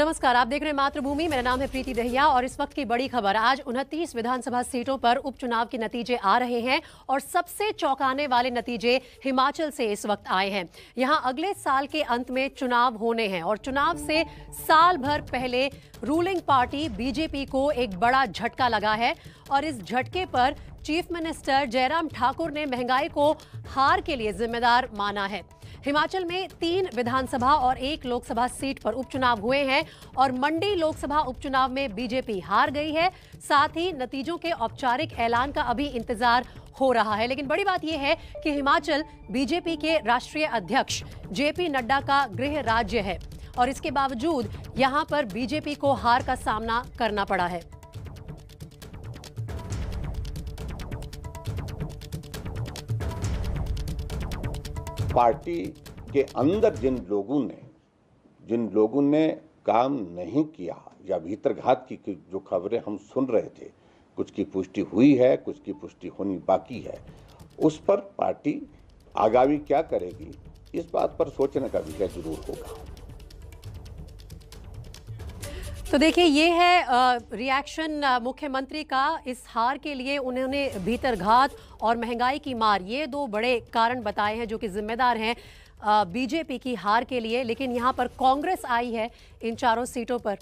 नमस्कार, आप देख रहे हैं मातृभूमि। मेरा नाम है प्रीति दहिया और इस वक्त की बड़ी खबर। आज 29 विधानसभा सीटों पर उपचुनाव के नतीजे आ रहे हैं और सबसे चौंकाने वाले नतीजे हिमाचल से इस वक्त आए हैं। यहां अगले साल के अंत में चुनाव होने हैं और चुनाव से साल भर पहले रूलिंग पार्टी बीजेपी को एक बड़ा झटका लगा है और इस झटके पर चीफ मिनिस्टर जयराम ठाकुर ने महंगाई को हार के लिए जिम्मेदार माना है। हिमाचल में 3 विधानसभा और 1 लोकसभा सीट पर उपचुनाव हुए हैं और मंडी लोकसभा उपचुनाव में बीजेपी हार गई है। साथ ही नतीजों के औपचारिक ऐलान का अभी इंतजार हो रहा है। लेकिन बड़ी बात यह है कि हिमाचल बीजेपी के राष्ट्रीय अध्यक्ष जेपी नड्डा का गृह राज्य है और इसके बावजूद यहां पर बीजेपी को हार का सामना करना पड़ा है। पार्टी के अंदर जिन लोगों ने काम नहीं किया या भीतरघात की जो खबरें हम सुन रहे थे, कुछ की पुष्टि हुई है, कुछ की पुष्टि होनी बाकी है। उस पर पार्टी आगामी क्या करेगी, इस बात पर सोचने का विषय जरूर होगा। तो देखिए, ये है रिएक्शन मुख्यमंत्री का इस हार के लिए। उन्होंने भीतरघात और महंगाई की मार, ये 2 बड़े कारण बताए हैं जो कि जिम्मेदार हैं बीजेपी की हार के लिए। लेकिन यहां पर कांग्रेस आई है इन 4 सीटों पर।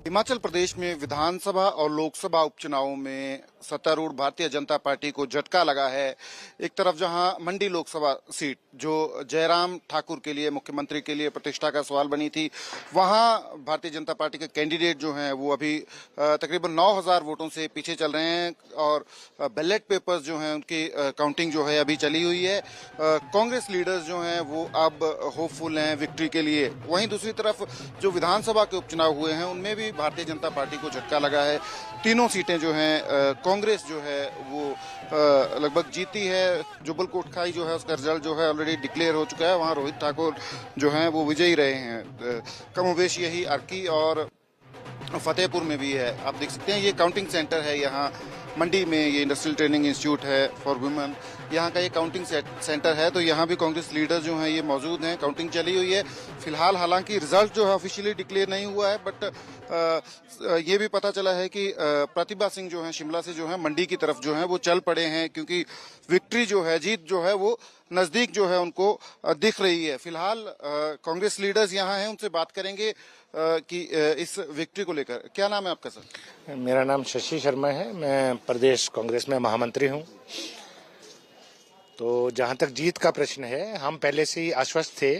हिमाचल प्रदेश में विधानसभा और लोकसभा उपचुनावों में सत्तारूढ़ भारतीय जनता पार्टी को झटका लगा है। एक तरफ जहां मंडी लोकसभा सीट जो जयराम ठाकुर के लिए, मुख्यमंत्री के लिए प्रतिष्ठा का सवाल बनी थी, वहां भारतीय जनता पार्टी के कैंडिडेट जो हैं वो अभी तकरीबन 9000 वोटों से पीछे चल रहे हैं और बैलेट पेपर्स जो हैं उनकी काउंटिंग जो है अभी चली हुई है। कांग्रेस लीडर्स जो हैं वो अब होपफुल हैं विक्ट्री के लिए। वहीं दूसरी तरफ जो विधानसभा के उपचुनाव हुए हैं उनमें भी भारतीय जनता पार्टी को झटका लगा है। तीनों सीटें जो हैं कांग्रेस जो है वो लगभग जीती है। जुब्बल कोटखाई जो है उसका रिजल्ट जो है ऑलरेडी डिक्लेयर हो चुका है। वहां रोहित ठाकुर जो हैं वो विजयी रहे हैं। कमोबेश यही अर्की और फतेहपुर में भी है। आप देख सकते हैं ये काउंटिंग सेंटर है यहाँ मंडी में। ये इंडस्ट्रियल ट्रेनिंग इंस्टीट्यूट है फॉर वुमेन, यहाँ का ये काउंटिंग सेंटर है। तो यहाँ भी कांग्रेस लीडर जो हैं ये मौजूद हैं। काउंटिंग चली हुई है फिलहाल। हालांकि रिजल्ट जो है ऑफिशियली डिक्लेयर नहीं हुआ है, बट ये भी पता चला है कि प्रतिभा सिंह जो है शिमला से जो है मंडी की तरफ जो है वो चल पड़े हैं, क्योंकि विक्ट्री जो है, जीत जो है वो नजदीक जो है उनको दिख रही है। फिलहाल कांग्रेस लीडर्स यहाँ हैं, उनसे बात करेंगे कि इस विक्ट्री को लेकर। क्या नाम है आपका सर? मेरा नाम शशि शर्मा है, मैं प्रदेश कांग्रेस में महामंत्री हूं। तो जहां तक जीत का प्रश्न है, हम पहले से ही आश्वस्त थे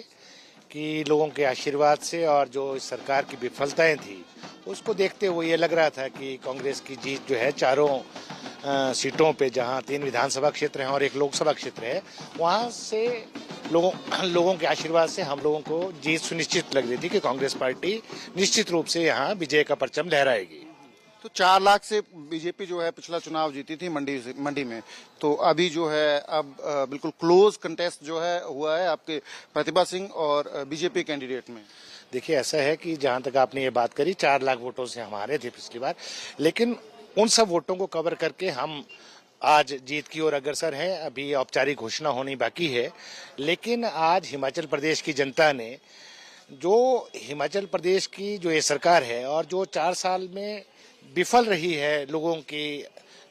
कि लोगों के आशीर्वाद से और जो इस सरकार की विफलताएं थी उसको देखते हुए ये लग रहा था कि कांग्रेस की जीत जो है 4 सीटों पे, जहां 3 विधानसभा क्षेत्र हैं और 1 लोकसभा क्षेत्र है, वहां से लोगों के आशीर्वाद से हम लोगों को जीत सुनिश्चित लग रही थी कि कांग्रेस पार्टी निश्चित रूप से यहाँ विजय का परचम लहराएगी। तो 4 लाख से बीजेपी जो है पिछला चुनाव जीती थी मंडी में। तो अभी जो है अब बिल्कुल क्लोज कंटेस्ट जो है हुआ है आपके प्रतिभा सिंह और बीजेपी कैंडिडेट में। देखिए, ऐसा है कि जहां तक आपने ये बात करी, 4 लाख वोटों से हम हारे थे पिछली बार, लेकिन उन सब वोटों को कवर करके हम आज जीत की ओर अग्रसर हैं। अभी औपचारिक घोषणा होनी बाकी है, लेकिन आज हिमाचल प्रदेश की जनता ने, जो हिमाचल प्रदेश की जो ये सरकार है और जो 4 साल में विफल रही है लोगों की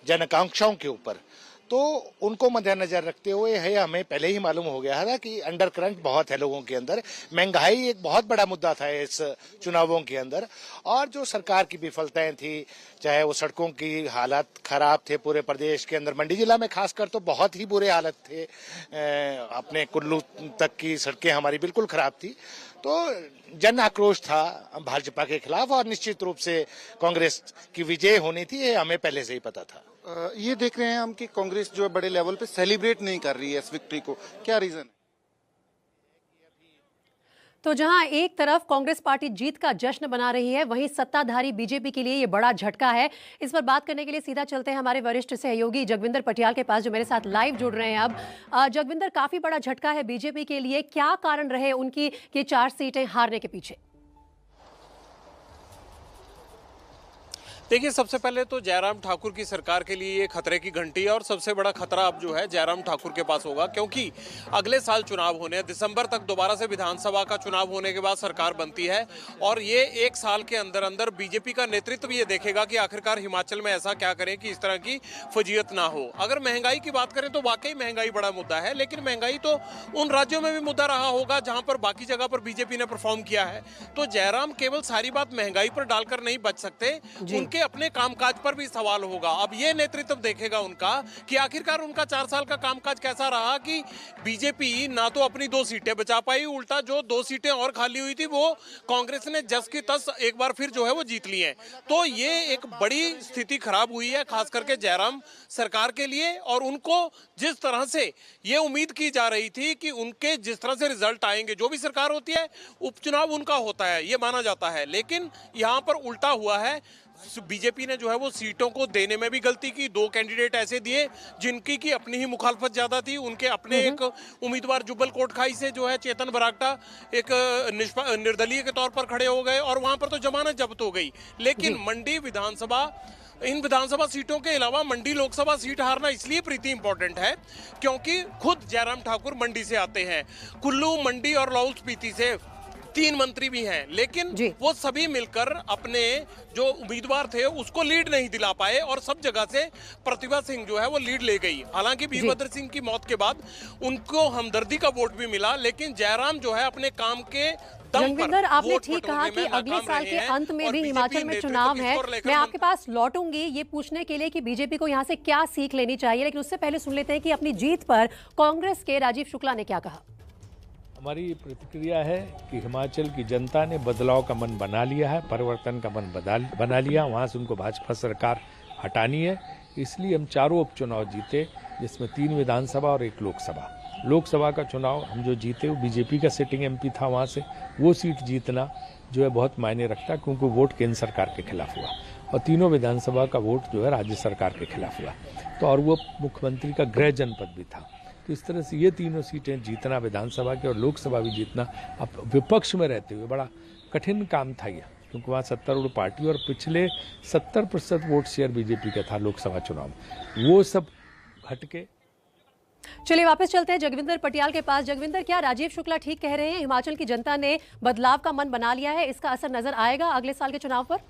जन आकांक्षाओं के ऊपर, तो उनको मद्देनजर रखते हुए है, हमें पहले ही मालूम हो गया था कि अंडर करंट बहुत है लोगों के अंदर। महंगाई एक बहुत बड़ा मुद्दा था इस चुनावों के अंदर, और जो सरकार की विफलताएं थी, चाहे वो सड़कों की हालत खराब थे पूरे प्रदेश के अंदर, मंडी जिला में खासकर तो बहुत ही बुरे हालत थे। अपने कुल्लू तक की सड़कें हमारी बिल्कुल खराब थी। तो जन आक्रोश था भाजपा के खिलाफ और निश्चित रूप से कांग्रेस की विजय होनी थी, ये हमें पहले से ही पता था। ये देख रहे हैं हम कि कांग्रेस जो है बड़े लेवल पे सेलिब्रेट नहीं कर रही है इस विक्ट्री को, क्या रीजन है? तो जहां एक तरफ कांग्रेस पार्टी जीत का जश्न मना रही है, वहीं सत्ताधारी बीजेपी के लिए ये बड़ा झटका है। इस पर बात करने के लिए सीधा चलते हैं हमारे वरिष्ठ सहयोगी जगविंदर पटियाल के पास, जो मेरे साथ लाइव जुड़ रहे हैं अब। जगविंदर, काफी बड़ा झटका है बीजेपी के लिए, क्या कारण रहे उनकी ये 4 सीटें हारने के पीछे? देखिए, सबसे पहले तो जयराम ठाकुर की सरकार के लिए ये खतरे की घंटी है और सबसे बड़ा खतरा अब जो है जयराम ठाकुर के पास होगा, क्योंकि अगले साल चुनाव होने हैं। दिसंबर तक दोबारा से विधानसभा का चुनाव होने के बाद सरकार बनती है और ये एक साल के अंदर अंदर बीजेपी का नेतृत्व ये देखेगा कि आखिरकार हिमाचल में ऐसा क्या करें कि इस तरह की फजीयत ना हो। अगर महंगाई की बात करें तो वाकई महंगाई बड़ा मुद्दा है, लेकिन महंगाई तो उन राज्यों में भी मुद्दा रहा होगा जहां पर बाकी जगह पर बीजेपी ने परफॉर्म किया है। तो जयराम केवल सारी बात महंगाई पर डालकर नहीं बच सकते, उनके अपने कामकाज पर भी सवाल होगा। अब ये नेतृत्व देखेगा उनका कि आखिरकार उनका 4 साल का कामकाज कैसा रहा कि बीजेपी ना तो अपनी 2 सीटें बचा पाई, उल्टा जो 2 सीटें और खाली हुई थी वो कांग्रेस ने जस की तस एक बार फिर जो है वो जीत ली है। तो ये एक बड़ी स्थिति खराब हुई है खास करके जयराम सरकार के लिए। और उनको जिस तरह से ये उम्मीद की जा रही थी कि उनके जिस तरह से रिजल्ट आएंगे, जो भी सरकार होती है उपचुनाव उनका होता है ये माना जाता है, लेकिन यहाँ पर उल्टा हुआ है। बीजेपी ने जो है वो सीटों को देने में भी गलती की। 2 कैंडिडेट ऐसे दिए जिनकी की अपनी ही मुखालफत ज्यादा थी। उनके अपने एक उम्मीदवार जुब्बल कोटखाई से जो है चेतन बरागटा एक निर्दलीय के तौर पर खड़े हो गए और वहां पर तो जमानत जब्त हो गई। लेकिन मंडी विधानसभा, इन विधानसभा सीटों के अलावा मंडी लोकसभा सीट हारना इसलिए प्रीति इंपॉर्टेंट है क्योंकि खुद जयराम ठाकुर मंडी से आते हैं। कुल्लू, मंडी और लाहौल स्पीति से 3 मंत्री भी हैं, लेकिन वो सभी मिलकर अपने जो उम्मीदवार थे उसको लीड नहीं दिला पाए और सब जगह से प्रतिभा सिंह जो है वो लीड ले गई। हालांकि वीरभद्र सिंह की मौत के बाद उनको हमदर्दी का वोट भी मिला, लेकिन जयराम जो है अपने काम के जगविंदर, आपने ठीक कहा कि अगले साल के अंत में भी हिमाचल में चुनाव है। मैं आपके पास लौटूंगी ये पूछने के लिए कि बीजेपी को यहाँ से क्या सीख लेनी चाहिए, लेकिन उससे पहले सुन लेते हैं कि अपनी जीत पर कांग्रेस के राजीव शुक्ला ने क्या कहा। हमारी प्रतिक्रिया है कि हिमाचल की जनता ने बदलाव का मन बना लिया है, परिवर्तन का मन बना लिया। वहाँ से उनको भाजपा सरकार हटानी है, इसलिए हम 4 उपचुनाव जीते, जिसमें 3 विधानसभा और 1 लोकसभा। लोकसभा का चुनाव हम जो जीते वो बीजेपी का सिटिंग एमपी था, वहाँ से वो सीट जीतना जो है बहुत मायने रखता, क्योंकि वोट केंद्र सरकार के खिलाफ हुआ और तीनों विधानसभा का वोट जो है राज्य सरकार के खिलाफ हुआ। तो और वो मुख्यमंत्री का गृह जनपद भी था। तो इस तरह से ये तीनों सीटें जीतना, विधानसभा के और लोकसभा भी जीतना, अब विपक्ष में रहते हुए बड़ा कठिन काम था ये, क्योंकि वहाँ सत्तारूढ़ पार्टी और पिछले 70% वोट शेयर बीजेपी का था लोकसभा चुनाव में, वो सब हट के। चलिए वापस चलते हैं जगविंदर पटियाल के पास। जगविंदर, क्या राजीव शुक्ला ठीक कह रहे हैं? हिमाचल की जनता ने बदलाव का मन बना लिया है, इसका असर नजर आएगा अगले साल के चुनाव पर?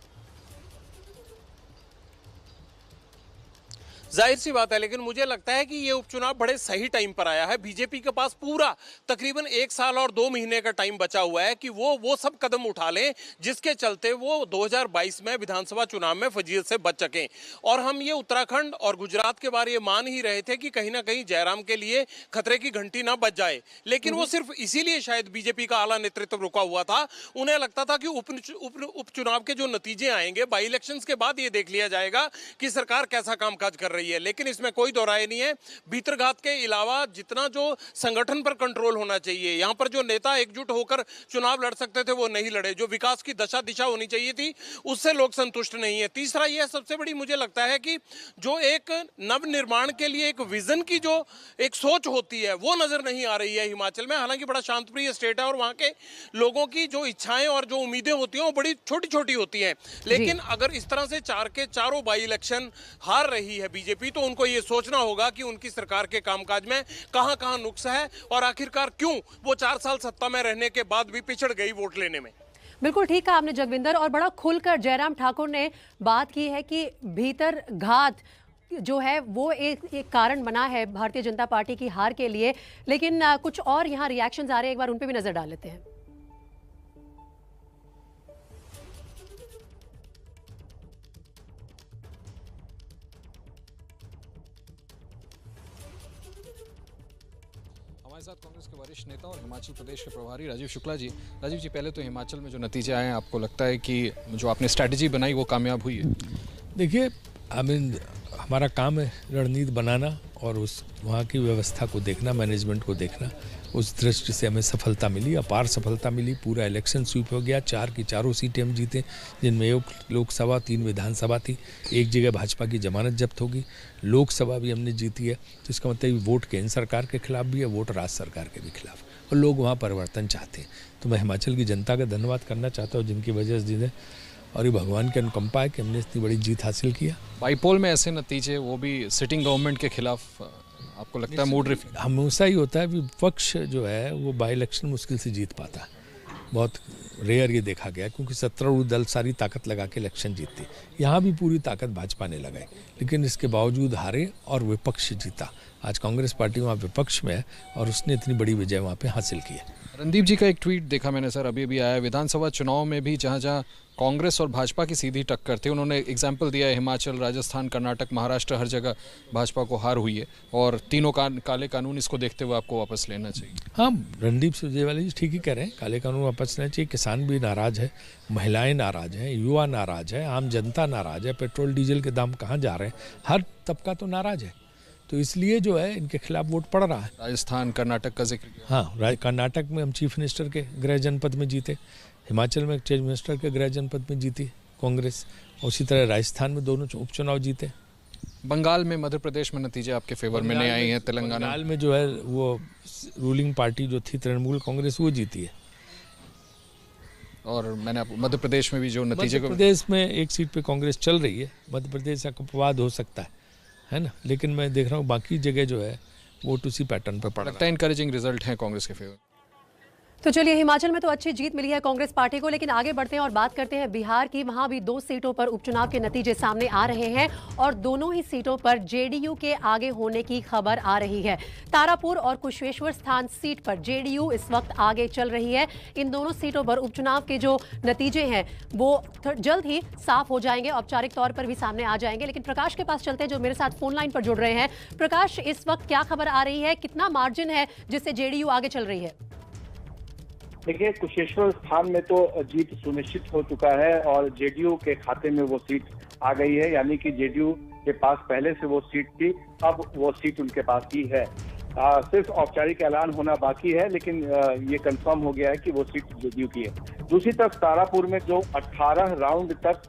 जाहिर सी बात है, लेकिन मुझे लगता है कि ये उपचुनाव बड़े सही टाइम पर आया है। बीजेपी के पास पूरा तकरीबन 1 साल और 2 महीने का टाइम बचा हुआ है कि वो सब कदम उठा लें जिसके चलते वो 2022 में विधानसभा चुनाव में फजीयत से बच सकें। और हम ये उत्तराखंड और गुजरात के बारे में मान ही रहे थे कि कहीं ना कहीं जयराम के लिए खतरे की घंटी ना बज जाए, लेकिन वो सिर्फ इसीलिए शायद बीजेपी का आला नेतृत्व रुका हुआ था। उन्हें लगता था कि उपचुनाव के जो नतीजे आएंगे बाई इलेक्शंस के बाद ये देख लिया जाएगा कि सरकार कैसा कामकाज कर रही है। लेकिन इसमें कोई दो राय नहीं है, भीतरघात के अलावा जितना जो संगठन पर कंट्रोल होना चाहिए, यहां पर जो नेता एकजुट होकर चुनाव लड़ सकते थे वो नहीं लड़े। जो विकास की दशा दिशा होनी चाहिए थी उससे लोग संतुष्ट नहीं है। तीसरा यह सबसे बड़ी मुझे लगता है कि जो एक नव निर्माण के लिए एक विजन की जो एक सोच होती है वो नजर नहीं आ रही है हिमाचल में। हालांकि बड़ा शांतप्रिय स्टेट है और वहां के लोगों की जो इच्छाएं और जो उम्मीदें होती हैं वो बड़ी छोटी छोटी होती हैं। लेकिन अगर इस तरह से 4 के चारों बाई इलेक्शन हार रही है बीजेपी, तो उनको ये सोचना होगा कि उनकी सरकार के कामकाज में कहां-कहां नुक्स है और आखिरकार क्यों वो 4 साल सत्ता में रहने के बाद भी पिछड़ गई वोट लेने में। बिल्कुल ठीक कहा आपने जगविंदर, और बड़ा खुलकर जयराम ठाकुर ने बात की है कि भीतर घात जो है वो एक कारण बना है भारतीय जनता पार्टी की हार के लिए। लेकिन कुछ और यहाँ रिएक्शंस आ रहे हैं, एक बार उन पे भी नजर डाल लेते हैं। हमारे साथ कांग्रेस के वरिष्ठ नेता और हिमाचल प्रदेश के प्रभारी राजीव शुक्ला जी। राजीव जी, पहले तो हिमाचल में जो नतीजे आए हैं, आपको लगता है कि जो आपने स्ट्रैटेजी बनाई वो कामयाब हुई है? देखिए, हमारा काम है रणनीति बनाना और उस वहाँ की व्यवस्था को देखना, मैनेजमेंट को देखना। उस दृष्टि से हमें सफलता मिली, अपार सफलता मिली। पूरा इलेक्शन स्वीप हो गया, 4 की चारों सीटें हम जीते, जिनमें 1 लोकसभा 3 विधानसभा थी। एक जगह भाजपा की जमानत जब्त होगी। लोकसभा भी हमने जीती है, तो इसका मतलब वोट केंद्र सरकार के खिलाफ भी है, वोट राज्य सरकार के भी खिलाफ, और लोग वहाँ परिवर्तन चाहते हैं। तो मैं हिमाचल की जनता का धन्यवाद करना चाहता हूँ, जिनकी वजह से जिन्हें और ये भगवान की अनुकंपा है कि हमने इतनी बड़ी जीत हासिल किया। बाईपोल में ऐसे नतीजे, वो भी सिटिंग गवर्नमेंट के खिलाफ, आपको लगता है मूड रिफ्ट? हमेशा ही होता है, विपक्ष जो है वो बाई इलेक्शन मुश्किल से जीत पाता है, बहुत रेयर ये देखा गया, क्योंकि सत्तारूढ़ दल सारी ताकत लगा के इलेक्शन जीतती। यहाँ भी पूरी ताकत भाजपा ने लगाई, लेकिन इसके बावजूद हारे और विपक्ष जीता। आज कांग्रेस पार्टी वहाँ विपक्ष में है और उसने इतनी बड़ी विजय वहाँ पे हासिल की है। रणदीप जी का एक ट्वीट देखा मैंने सर, अभी आया, विधानसभा चुनाव में भी जहाँ जहाँ कांग्रेस और भाजपा की सीधी टक्कर थी, उन्होंने एग्जाम्पल दिया है हिमाचल, राजस्थान, कर्नाटक, महाराष्ट्र, हर जगह भाजपा को हार हुई है और तीनों काले कानून, इसको देखते हुए आपको वापस लेना चाहिए। हाँ, रणदीप सुरजेवाला जी ठीक ही कह रहे हैं, काले कानून वापस लेना चाहिए। किसान भी नाराज है, महिलाएं नाराज हैं, युवा नाराज है, आम जनता नाराज है, पेट्रोल डीजल के दाम कहाँ जा रहे हैं, हर तबका तो नाराज है, तो इसलिए जो है इनके खिलाफ वोट पड़ रहा है। राजस्थान, कर्नाटक का जिक्र किया। हाँ, कर्नाटक में हम चीफ मिनिस्टर के गृह जनपद में जीते, हिमाचल में चीफ मिनिस्टर के गृह जनपद में जीती कांग्रेस, उसी तरह राजस्थान में दोनों उपचुनाव जीते। बंगाल में, मध्य प्रदेश में नतीजे आपके फेवर में नहीं आए हैं। तेलंगाना, बंगाल में जो है वो रूलिंग पार्टी जो थी तृणमूल कांग्रेस, वो जीती है। और मैंने आपको मध्य प्रदेश में भी जो नतीजे, मध्य प्रदेश में एक सीट पे कांग्रेस चल रही है, मध्य प्रदेश का अपवाद हो सकता है ना, लेकिन मैं देख रहा हूँ बाकी जगह जो है वोट उसी पैटर्न पे पड़ रहा है। लगता है इनकरेजिंग रिजल्ट है कांग्रेस के फेवर। तो चलिए, हिमाचल में तो अच्छी जीत मिली है कांग्रेस पार्टी को, लेकिन आगे बढ़ते हैं और बात करते हैं बिहार की। वहां भी 2 सीटों पर उपचुनाव के नतीजे सामने आ रहे हैं और दोनों ही सीटों पर जेडीयू के आगे होने की खबर आ रही है। तारापुर और कुशवेश्वर स्थान सीट पर जेडीयू इस वक्त आगे चल रही है। इन दोनों सीटों पर उपचुनाव के जो नतीजे हैं वो जल्द ही साफ हो जाएंगे, औपचारिक तौर पर भी सामने आ जाएंगे। लेकिन प्रकाश के पास चलते हैं, जो मेरे साथ फोन लाइन पर जुड़ रहे हैं। प्रकाश, इस वक्त क्या खबर आ रही है, कितना मार्जिन है जिससे जेडीयू आगे चल रही है? देखिए, कुशेश्वर स्थान में तो जीत सुनिश्चित हो चुका है और जेडीयू के खाते में वो सीट आ गई है, यानी कि जेडीयू के पास पहले से वो सीट थी, अब वो सीट उनके पास ही है। सिर्फ औपचारिक ऐलान होना बाकी है, लेकिन ये कंफर्म हो गया है कि वो सीट जेडीयू की है। दूसरी तरफ तारापुर में जो 18 राउंड तक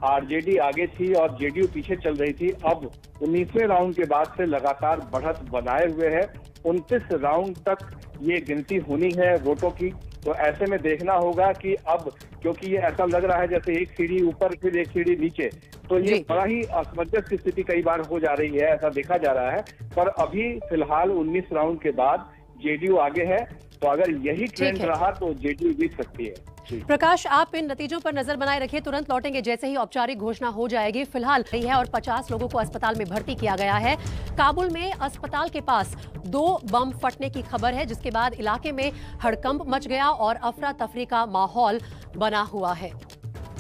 आरजेडी आगे थी और जेडीयू पीछे चल रही थी, अब 19वें राउंड के बाद से लगातार बढ़त बनाए हुए है। 29 राउंड तक ये गिनती होनी है वोटों की, तो ऐसे में देखना होगा कि अब, क्योंकि ये ऐसा लग रहा है जैसे एक सीढ़ी ऊपर फिर एक सीढ़ी नीचे, तो ये बड़ा ही असमंजस की स्थिति कई बार हो जा रही है, ऐसा देखा जा रहा है। पर अभी फिलहाल 19 राउंड के बाद जेडीयू आगे है, तो अगर यही ट्रेंड रहा तो जेडीयू जीत सकती है। प्रकाश, आप इन नतीजों पर नजर बनाए रखिए, तुरंत लौटेंगे जैसे ही औपचारिक घोषणा हो जाएगी। फिलहाल रही है और 50 लोगों को अस्पताल में भर्ती किया गया है। काबुल में अस्पताल के पास 2 बम फटने की खबर है, जिसके बाद इलाके में हड़कंप मच गया और अफरा तफरी का माहौल बना हुआ है।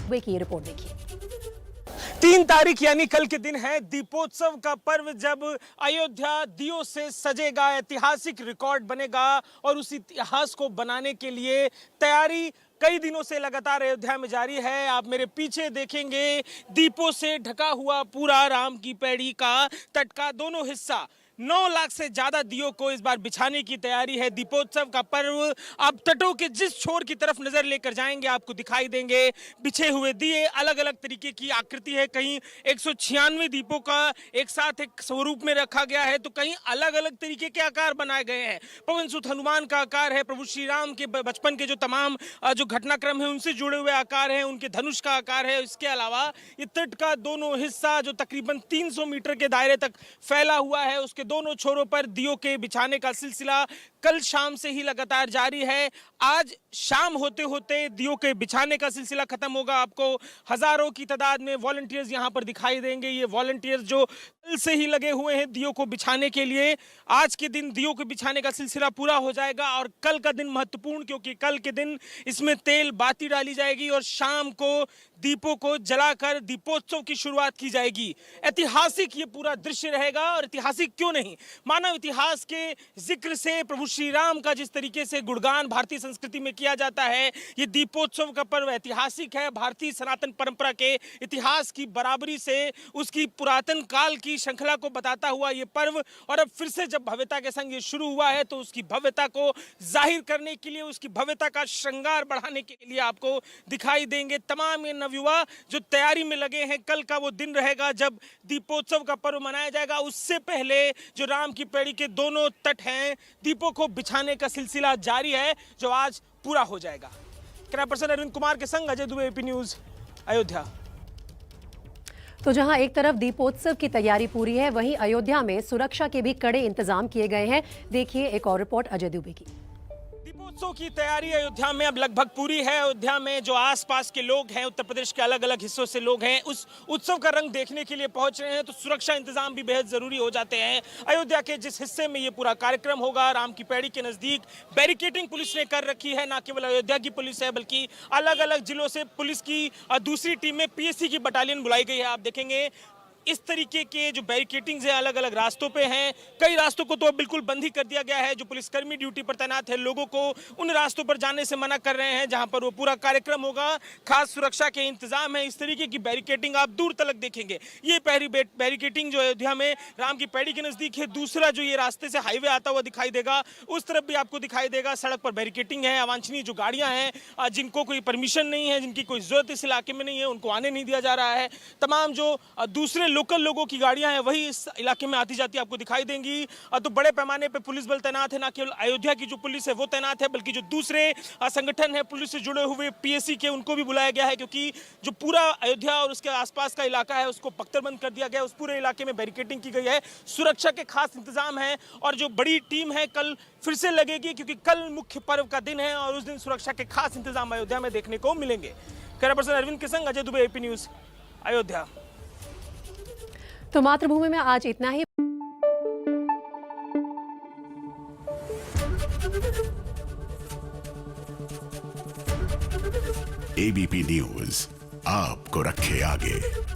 वे की रिपोर्ट देखिए। 3 तारीख यानी कल के दिन है दीपोत्सव का पर्व, जब अयोध्या दियों से सजेगा, ऐतिहासिक रिकॉर्ड बनेगा और उस इतिहास को बनाने के लिए तैयारी कई दिनों से लगातार अयोध्या में जारी है। आप मेरे पीछे देखेंगे दीपों से ढका हुआ पूरा राम की पैड़ी का तट का दोनों हिस्सा 9 लाख से ज्यादा दियों को इस बार बिछाने की तैयारी है। दीपोत्सव का पर्व आप तटों के जिस छोर की तरफ नजर लेकर जाएंगे आपको दिखाई देंगे बिछे हुए दिए, अलग अलग तरीके की आकृति है। कहीं 196 दीपों का एक साथ एक स्वरूप में रखा गया है, तो कहीं अलग अलग तरीके के आकार बनाए गए हैं। पवन सुत हनुमान का आकार है, प्रभु श्री राम के बचपन के जो तमाम जो घटनाक्रम है उनसे जुड़े हुए आकार है, उनके धनुष का आकार है। इसके अलावा ये तट का दोनों हिस्सा जो तकरीबन 300 मीटर के दायरे तक फैला हुआ है, उसके दोनों छोरों पर दियों के बिछाने का सिलसिला कल शाम से ही लगातार जारी है। आज शाम होते होते दियों के बिछाने का सिलसिला खत्म होगा। आपको हजारों की तादाद में वॉलंटियर्स यहां पर दिखाई देंगे। ये वॉलंटियर्स जो कल से ही लगे हुए हैं दियों को बिछाने के लिए, आज के दिन दियों को बिछाने का सिलसिला पूरा हो जाएगा। और कल का दिन महत्वपूर्ण, क्योंकि कल के दिन इसमें तेल बाती डाली जाएगी और शाम को दीपों को जलाकर दीपोत्सव की शुरुआत की जाएगी। ऐतिहासिक ये पूरा दृश्य रहेगा। और ऐतिहासिक क्यों नहीं, मानव इतिहास के जिक्र से प्रभु श्री राम का जिस तरीके से गुणगान भारतीय संस्कृति में किया जाता है, ये दीपोत्सव का पर्व ऐतिहासिक है। भारतीय सनातन परंपरा के इतिहास की बराबरी से उसकी पुरातन काल की श्रृंखला को बताता हुआ ये पर्व, और अब फिर से जब भव्यता के संग ये शुरू हुआ है तो उसकी भव्यता को जाहिर करने के लिए, उसकी भव्यता का श्रृंगार बढ़ाने के लिए आपको दिखाई देंगे तमाम ये नवयुवा जो तैयारी में लगे हैं। कल का वो दिन रहेगा जब दीपोत्सव का पर्व मनाया जाएगा। उससे पहले जो राम की पैड़ी के दोनों तट हैं, दीपों को बिछाने का सिलसिला जारी है, जो आज पूरा हो जाएगा। कैमरा पर्सन अरविंद कुमार के संग अजय दुबे, एपी न्यूज, अयोध्या। तो जहां एक तरफ दीपोत्सव की तैयारी पूरी है, वहीं अयोध्या में सुरक्षा के भी कड़े इंतजाम किए गए हैं। देखिए एक और रिपोर्ट अजय दुबे की। दीपोत्सव की तैयारी अयोध्या में अब लगभग पूरी है। अयोध्या में जो आसपास के लोग हैं, उत्तर प्रदेश के अलग अलग हिस्सों से लोग हैं, उस उत्सव का रंग देखने के लिए पहुंच रहे हैं, तो सुरक्षा इंतजाम भी बेहद जरूरी हो जाते हैं। अयोध्या के जिस हिस्से में ये पूरा कार्यक्रम होगा, राम की पैड़ी के नजदीक बैरिकेडिंग पुलिस ने कर रखी है। न केवल अयोध्या की पुलिस है, बल्कि अलग अलग जिलों से पुलिस की दूसरी टीम में पीएससी की बटालियन बुलाई गई है। आप देखेंगे इस तरीके के जो बैरिकेटिंग्स है अलग अलग रास्तों पे हैं। कई रास्तों को तो अब बिल्कुल बंद ही कर दिया गया है। जो पुलिसकर्मी ड्यूटी पर तैनात है, लोगों को उन रास्तों पर जाने से मना कर रहे हैं जहां पर वो पूरा कार्यक्रम होगा। खास सुरक्षा के इंतजाम है। इस तरीके की बैरिकेटिंग आप दूर तक देखेंगे। ये पहली बैरिकेटिंग जो अयोध्या में राम की पैड़ी के नजदीक है। दूसरा जो ये रास्ते से हाईवे आता हुआ दिखाई देगा, उस तरफ भी आपको दिखाई देगा। सड़क पर बैरिकेटिंग है। अवांछनीय जो गाड़ियां हैं, जिनको कोई परमिशन नहीं है, जिनकी कोई जरूरत इस इलाके में नहीं है, उनको आने नहीं दिया जा रहा है। तमाम जो दूसरे लोकल लोगों की गाड़ियां हैं, वही इस इलाके में आती जाती आपको दिखाई देंगी। तो बड़े पैमाने पे पुलिस बल तैनात है। न केवल अयोध्या की जो पुलिस है वो तैनात है, बल्कि जो दूसरे संगठन है पुलिस से जुड़े हुए पीएससी के, उनको भी बुलाया गया है। क्योंकि जो पूरा अयोध्या और उसके आसपास का इलाका है, उसको पख्तरबंद कर दिया गया है। उस पूरे इलाके में बैरिकेडिंग की गई है। सुरक्षा के खास इंतजाम है। और जो बड़ी टीम है कल फिर से लगेगी, क्योंकि कल मुख्य पर्व का दिन है और उस दिन सुरक्षा के खास इंतजाम अयोध्या में देखने को मिलेंगे। कैमरा पर्सन अरविंद के संग अजय दुबे, एपी न्यूज, अयोध्या। तो मातृभूमि में आज इतना ही। एबीपी न्यूज आपको रखे आगे।